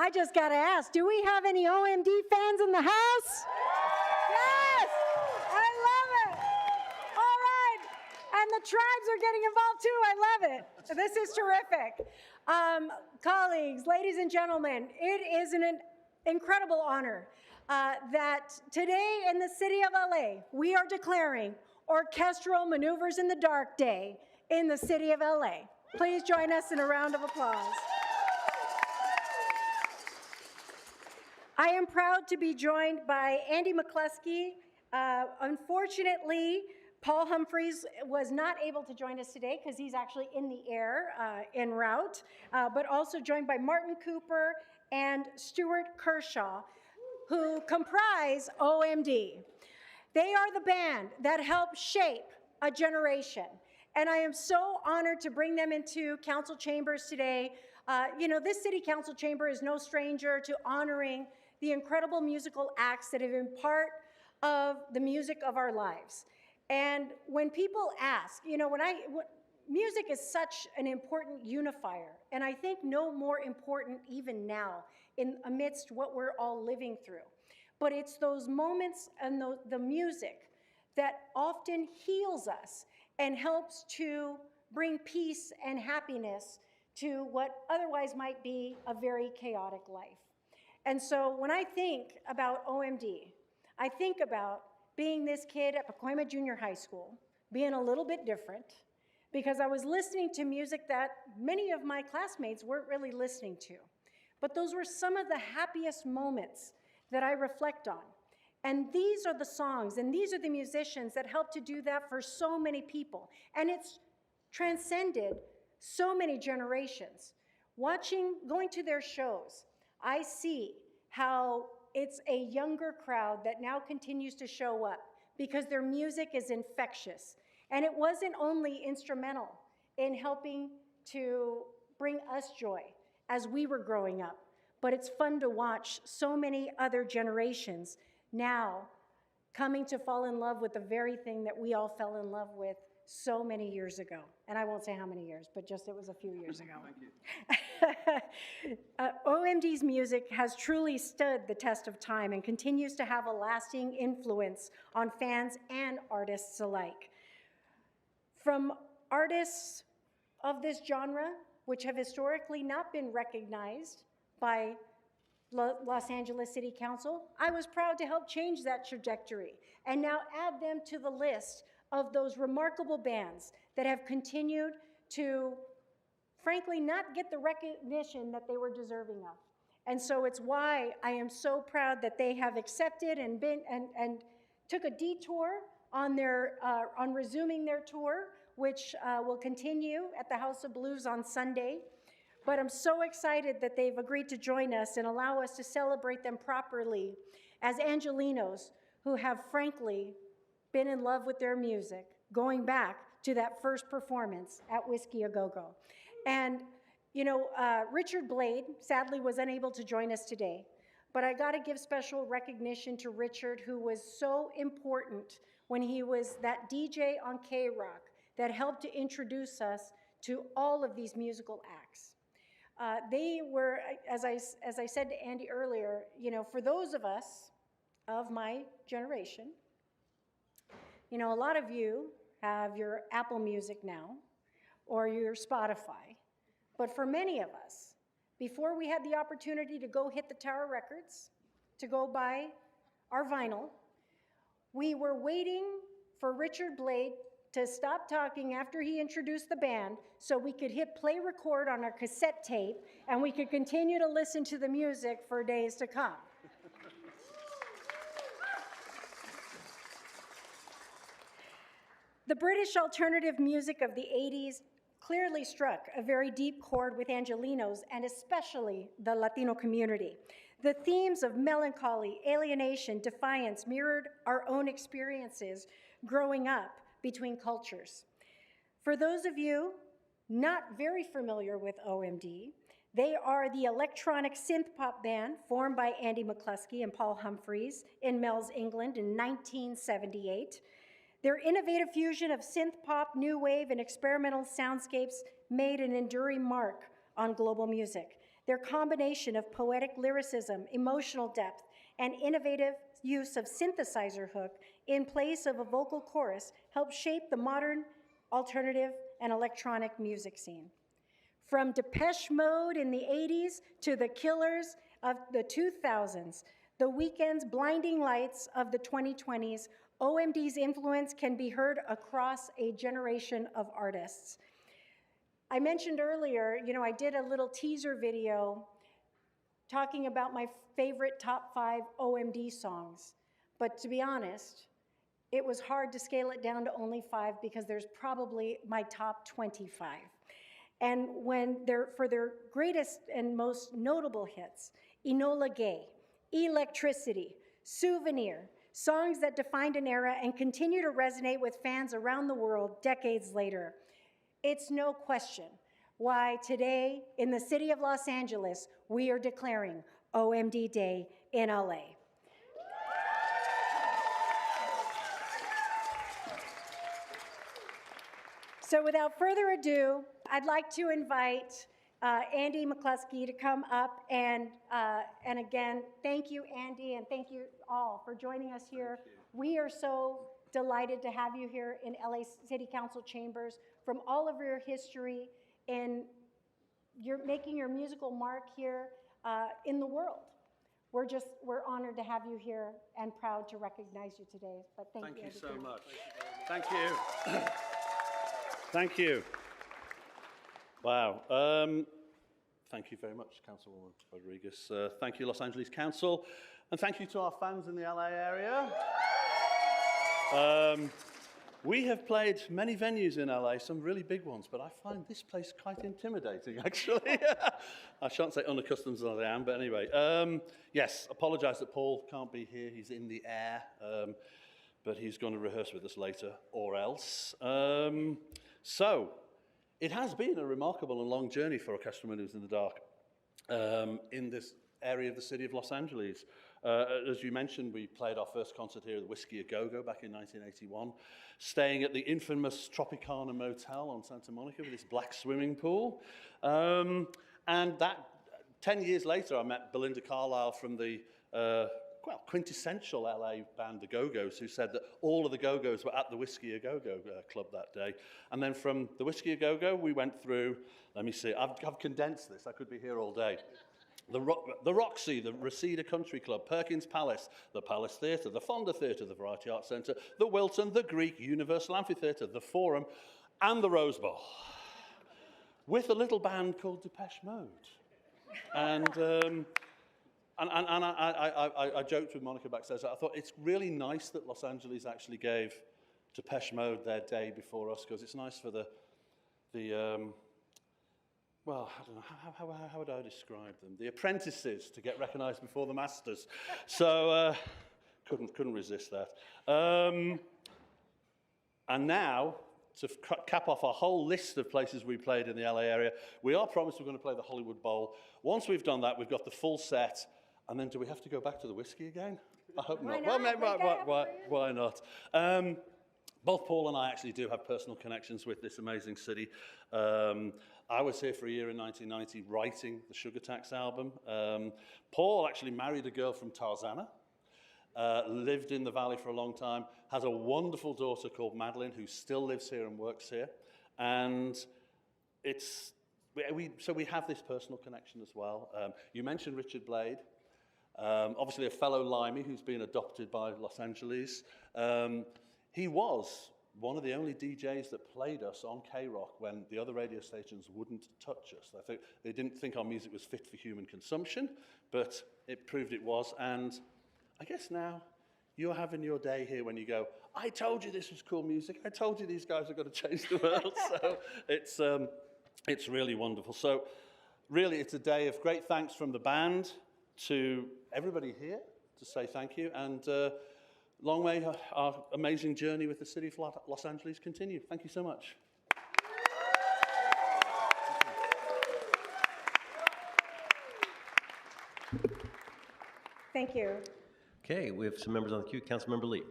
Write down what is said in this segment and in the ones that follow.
I just got to ask, do we have any OMD fans in the house? Yes! I love it! All right. And the tribes are getting involved too. I love it. This is terrific. Colleagues, ladies and gentlemen, it is an incredible honor that today in the city of LA, we are declaring Orchestral Manoeuvres in the Dark Day in the city of LA. Please join us in a round of applause. I am proud to be joined by Andy McCluskey. Unfortunately, Paul Humphreys was not able to join us today because he's actually in the air en route, but also joined by Martin Cooper and Stuart Kershaw, who comprise OMD. They are the band that helped shape a generation, and I am so honored to bring them into council chambers today. This city council chamber is no stranger to honoring the incredible musical acts that have been part of the music of our lives. And when people ask, music is such an important unifier, and I think no more important even now amidst what we're all living through. But it's those moments and the music that often heals us and helps to bring peace and happiness to what otherwise might be a very chaotic life. And so when I think about OMD, I think about being this kid at Pacoima Junior High School, being a little bit different, because I was listening to music that many of my classmates weren't really listening to. But those were some of the happiest moments that I reflect on. And these are the songs, and these are the musicians that help to do that for so many people. And it's transcended so many generations. Going to their shows, I see how it's a younger crowd that now continues to show up because their music is infectious. And it wasn't only instrumental in helping to bring us joy as we were growing up, but it's fun to watch so many other generations now coming to fall in love with the very thing that we all fell in love with so many years ago. And I won't say how many years, but just it was a few years ago. Thank you. OMD's music has truly stood the test of time and continues to have a lasting influence on fans and artists alike. From artists of this genre, which have historically not been recognized by Los Angeles City Council, I was proud to help change that trajectory and now add them to the list of those remarkable bands that have continued to, frankly, not get the recognition that they were deserving of. And so it's why I am so proud that they have accepted and took a detour on resuming their tour, which will continue at the House of Blues on Sunday. But I'm so excited that they've agreed to join us and allow us to celebrate them properly as Angelenos who have, frankly, been in love with their music, going back to that first performance at Whiskey A Go-Go. And, Richard Blade, sadly, was unable to join us today, but I gotta give special recognition to Richard, who was so important when he was that DJ on K-Rock that helped to introduce us to all of these musical acts. They were, as I said to Andy earlier, for those of us of my generation, a lot of you have your Apple Music now or your Spotify. But for many of us, before we had the opportunity to go hit the Tower Records, to go buy our vinyl, we were waiting for Richard Blade to stop talking after he introduced the band so we could hit play record on our cassette tape and we could continue to listen to the music for days to come. The British alternative music of the 80s clearly struck a very deep chord with Angelenos and especially the Latino community. The themes of melancholy, alienation, defiance mirrored our own experiences growing up between cultures. For those of you not very familiar with OMD, they are the electronic synth pop band formed by Andy McCluskey and Paul Humphreys in Mells, England in 1978. Their innovative fusion of synth pop, new wave, and experimental soundscapes made an enduring mark on global music. Their combination of poetic lyricism, emotional depth, and innovative use of synthesizer hook in place of a vocal chorus helped shape the modern alternative and electronic music scene. From Depeche Mode in the 80s to the Killers of the 2000s, the Weeknd's blinding lights of the 2020s, OMD's influence can be heard across a generation of artists. I mentioned earlier, I did a little teaser video talking about my favorite top 5 OMD songs. But to be honest, it was hard to scale it down to only 5 because there's probably my top 25. And for their greatest and most notable hits, Enola Gay, Electricity, Souvenir, songs that defined an era and continue to resonate with fans around the world decades later. It's no question why today in the city of Los Angeles, we are declaring OMD Day in LA. So without further ado, I'd like to invite Andy McCluskey to come up and again, thank you, Andy, and thank you all for joining us here. We are so delighted to have you here in LA City Council chambers from all of your history and you're making your musical mark here in the world. We're honored to have you here and proud to recognize you today. But thank you, Andy, so much. Thank you. Thank you. Wow. Thank you very much, Councilwoman Rodriguez. Thank you, Los Angeles Council. And thank you to our fans in the LA area. We have played many venues in LA, some really big ones, but I find this place quite intimidating, actually. I shan't say unaccustomed as I am, but anyway. Yes, apologise that Paul can't be here. He's in the air, but he's going to rehearse with us later, or else. So, it has been a remarkable and long journey for Orchestral Manoeuvres in the Dark in this area of the city of Los Angeles. As you mentioned, we played our first concert here at the Whiskey A Go-Go back in 1981, staying at the infamous Tropicana Motel on Santa Monica with its black swimming pool. And that, 10 years later, I met Belinda Carlisle from the quintessential LA band, the Go-Go's, who said that all of the Go-Go's were at the Whiskey A Go-Go club that day. And then from the Whiskey A Go-Go, we went through, let me see, I've condensed this, I could be here all day. The Roxy, the Reseda Country Club, Perkins Palace, the Palace Theatre, the Fonda Theatre, the Variety Arts Centre, the Wilton, the Greek, Universal Amphitheatre, the Forum, and the Rose Bowl, with a little band called Depeche Mode. And I joked with Monica backstage. I thought it's really nice that Los Angeles actually gave Depeche Mode their day before us, because it's nice for the well, I don't know, how would I describe them? The apprentices to get recognised before the masters. So, couldn't resist that. And now, to cap off our whole list of places we played in the LA area, we are promised we're going to play the Hollywood Bowl. Once we've done that, we've got the full set. And then do we have to go back to the Whiskey again? I hope not. Why not? Both Paul and I actually do have personal connections with this amazing city. I was here for a year in 1990 writing the Sugar Tax album. Paul actually married a girl from Tarzana, lived in the Valley for a long time, has a wonderful daughter called Madeline who still lives here and works here. And so we have this personal connection as well. You mentioned Richard Blade, obviously a fellow Limey who's been adopted by Los Angeles. He was one of the only DJs that played us on K-Rock when the other radio stations wouldn't touch us. I think they didn't think our music was fit for human consumption, but it proved it was. And I guess now you're having your day here when you go, I told you this was cool music. I told you these guys are going to change the world. So it's really wonderful. So really, it's a day of great thanks from the band to everybody here to say thank you. And long may our amazing journey with the city of Los Angeles continue. Thank you so much. Thank you. Okay, we have some members on the queue. Councilmember Lee.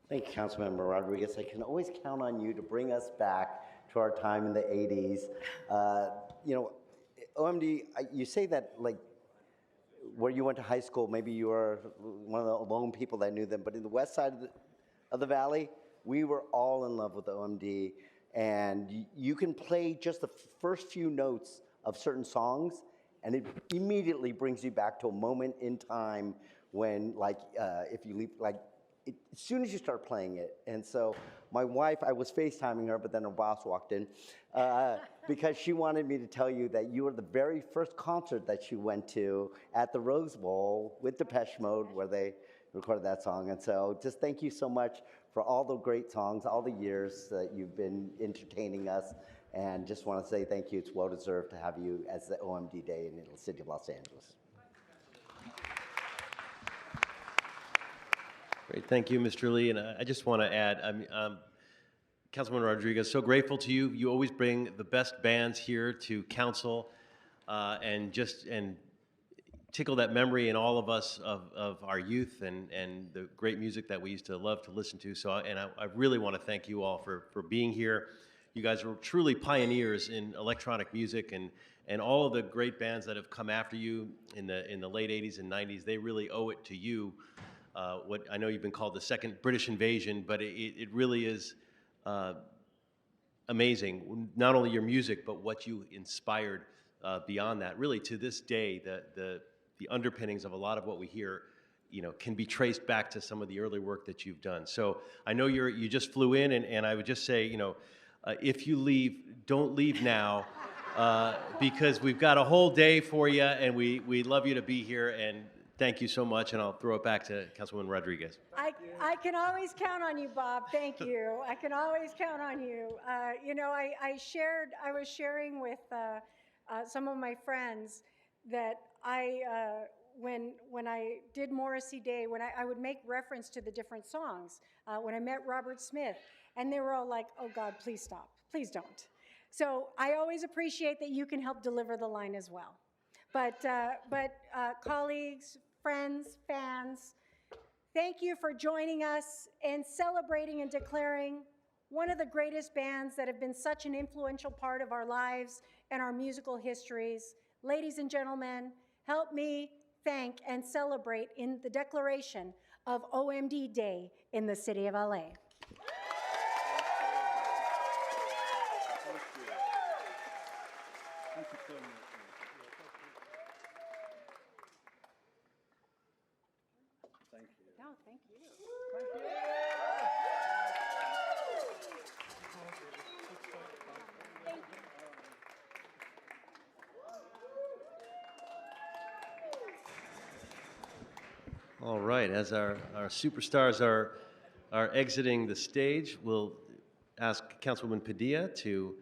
Thank you, Councilmember Rodriguez. I can always count on you to bring us back to our time in the 80s. OMD, you say that like where you went to high school, maybe you were one of the lone people that knew them, but in the west side of the valley, we were all in love with OMD, and you can play just the first few notes of certain songs, and it immediately brings you back to a moment in time when, like, if you leave, like, as soon as you start playing it. And so my wife, I was FaceTiming her, but then her boss walked in, because she wanted me to tell you that you were the very first concert that she went to at the Rose Bowl with Depeche Mode, where they recorded that song. And so just thank you so much for all the great songs, all the years that you've been entertaining us. And just want to say thank you. It's well deserved to have you as the OMD Day in the city of Los Angeles. Great, thank you, Mr. Lee. And I just want to add, Councilwoman Rodriguez, so grateful to you. You always bring the best bands here to council, and tickle that memory in all of us of our youth and the great music that we used to love to listen to. So, I really want to thank you all for being here. You guys were truly pioneers in electronic music, and all of the great bands that have come after you in the late 80s and 90s, they really owe it to you. What I know you've been called the second British invasion, but it really is amazing. Not only your music, but what you inspired beyond that. Really, to this day, the underpinnings of a lot of what we hear, can be traced back to some of the early work that you've done. So I know you just flew in, and I would just say, if you leave, don't leave now, because we've got a whole day for you, and we love you to be here, and thank you so much, and I'll throw it back to Councilwoman Rodriguez. I can always count on you, Bob. Thank you. I can always count on you. I was sharing with some of my friends that when I did Morrissey Day, when I would make reference to the different songs, when I met Robert Smith, and they were all like, "Oh God, please stop. Please don't." So I always appreciate that you can help deliver the line as well. But colleagues, friends, fans, thank you for joining us and celebrating and declaring one of the greatest bands that have been such an influential part of our lives and our musical histories. Ladies and gentlemen, help me thank and celebrate in the declaration of OMD Day in the city of LA. Thank you so much. Thank you. No, thank you. All right, as our superstars are exiting the stage, we'll ask Councilwoman Padilla to